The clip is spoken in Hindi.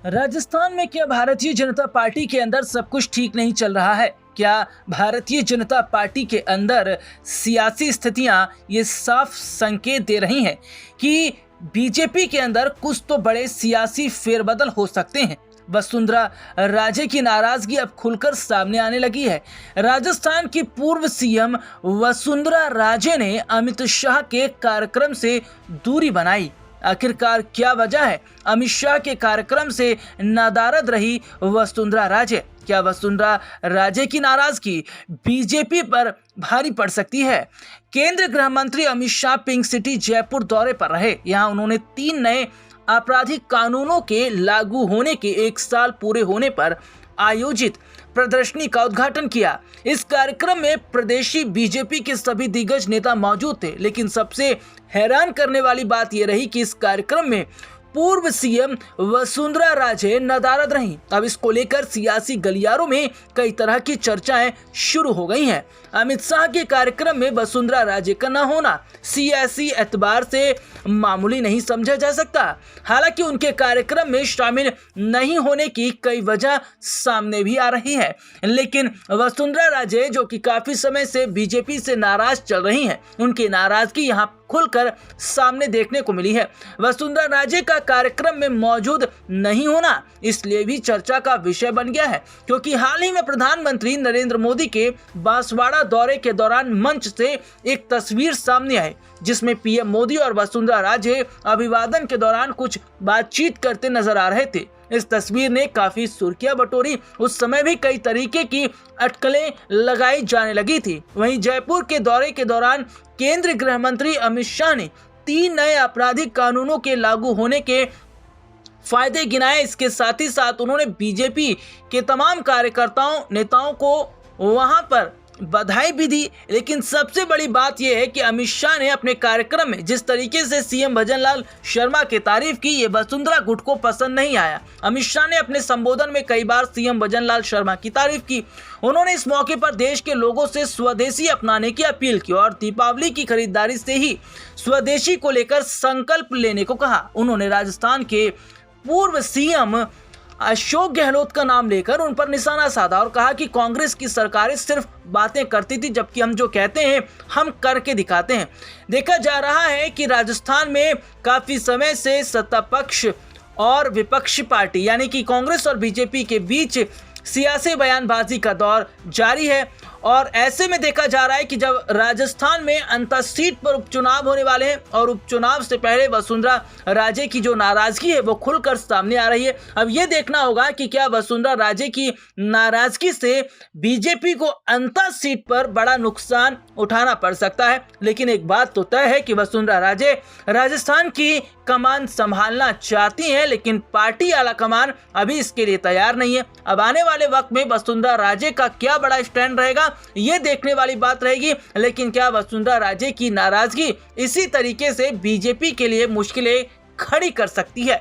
राजस्थान में क्या भारतीय जनता पार्टी के अंदर सब कुछ ठीक नहीं चल रहा है? क्या भारतीय जनता पार्टी के अंदर सियासी स्थितियां ये साफ संकेत दे रही हैं कि बीजेपी के अंदर कुछ तो बड़े सियासी फेरबदल हो सकते हैं? वसुंधरा राजे की नाराजगी अब खुलकर सामने आने लगी है। राजस्थान की पूर्व सीएम वसुंधरा राजे ने अमित शाह के कार्यक्रम से दूरी बनाई। आखिरकार क्या वजह है अमित शाह के कार्यक्रम से नादारद रही वसुंधरा राजे? क्या वसुंधरा राजे की नाराजगी बीजेपी पर भारी पड़ सकती है? केंद्रीय गृह मंत्री अमित शाह पिंक सिटी जयपुर दौरे पर रहे। यहां उन्होंने 3 नए आपराधिक कानूनों के लागू होने के 1 साल पूरे होने पर आयोजित प्रदर्शनी का उद्घाटन किया। इस कार्यक्रम में प्रदेशी बीजेपी के सभी दिग्गज नेता मौजूद थे, लेकिन सबसे हैरान करने वाली बात यह रही कि इस कार्यक्रम में पूर्व सीएम वसुंधरा राजे नदारद रहीं। अब इसको लेकर सियासी गलियारों में कई तरह की चर्चाएं शुरू हो गई हैं। अमित शाह के कार्यक्रम में वसुंधरा राजे का न होना सियासी एतबार से मामूली नहीं समझा जा सकता। हालांकि उनके कार्यक्रम में शामिल नहीं होने की कई वजह सामने भी आ रही है, लेकिन वसुंधरा राजे जो कि काफी समय से बीजेपी से नाराज चल रही हैं, उनकी नाराजगी यहाँ खुलकर सामने देखने को मिली है। वसुंधरा राजे का कार्यक्रम में मौजूद नहीं होना इसलिए भी चर्चा का विषय बन गया है, क्योंकि हाल ही में प्रधानमंत्री नरेंद्र मोदी के बांसवाड़ा दौरे के दौरान मंच से एक तस्वीर सामने आई, जिसमें पीएम मोदी और वसुंधरा राजे अभिवादन के दौरान कुछ बातचीत करते नजर आ रहे थे। इस तस्वीर ने काफी सुर्खियां बटोरी। उस समय भी कई तरीके की अटकलें लगाई जाने लगी थी। वहीं जयपुर के दौरे के दौरान केंद्रीय गृह मंत्री अमित शाह ने 3 नए आपराधिक कानूनों के लागू होने के फायदे गिनाए। इसके साथ ही साथ उन्होंने बीजेपी के तमाम कार्यकर्ताओं नेताओं को वहां पर बधाई भी दी। लेकिन सबसे बड़ी बात यह है कि अमित शाह ने अपने कार्यक्रम में जिस तरीके से सीएम भजनलाल शर्मा की तारीफ की, ये वसुंधरा गुट को पसंद नहीं आया। अमित शाह ने अपने संबोधन में कई बार सीएम भजनलाल शर्मा की तारीफ की। उन्होंने इस मौके पर देश के लोगों से स्वदेशी अपनाने की अपील की और दीपावली की खरीदारी से ही स्वदेशी को लेकर संकल्प लेने को कहा। उन्होंने राजस्थान के पूर्व सीएम अशोक गहलोत का नाम लेकर उन पर निशाना साधा और कहा कि कांग्रेस की सरकारें सिर्फ बातें करती थी, जबकि हम जो कहते हैं हम करके दिखाते हैं। देखा जा रहा है कि राजस्थान में काफी समय से सत्ता पक्ष और विपक्षी पार्टी यानी कि कांग्रेस और बीजेपी के बीच सियासी बयानबाजी का दौर जारी है। और ऐसे में देखा जा रहा है कि जब राजस्थान में अंतर सीट पर उपचुनाव होने वाले हैं और उपचुनाव से पहले वसुंधरा राजे की जो नाराजगी है वो खुलकर सामने आ रही है। अब ये देखना होगा कि क्या वसुंधरा राजे की नाराजगी से बीजेपी को अंतर सीट पर बड़ा नुकसान उठाना पड़ सकता है। लेकिन एक बात तो तय है कि वसुंधरा राजे राजस्थान की कमान संभालना चाहती हैं, लेकिन पार्टी आला कमान अभी इसके लिए तैयार नहीं है। अब आने वाले वक्त में वसुंधरा राजे का क्या बड़ा स्टैंड रहेगा ये देखने वाली बात रहेगी। लेकिन क्या वसुंधरा राजे की नाराजगी इसी तरीके से बीजेपी के लिए मुश्किलें खड़ी कर सकती है?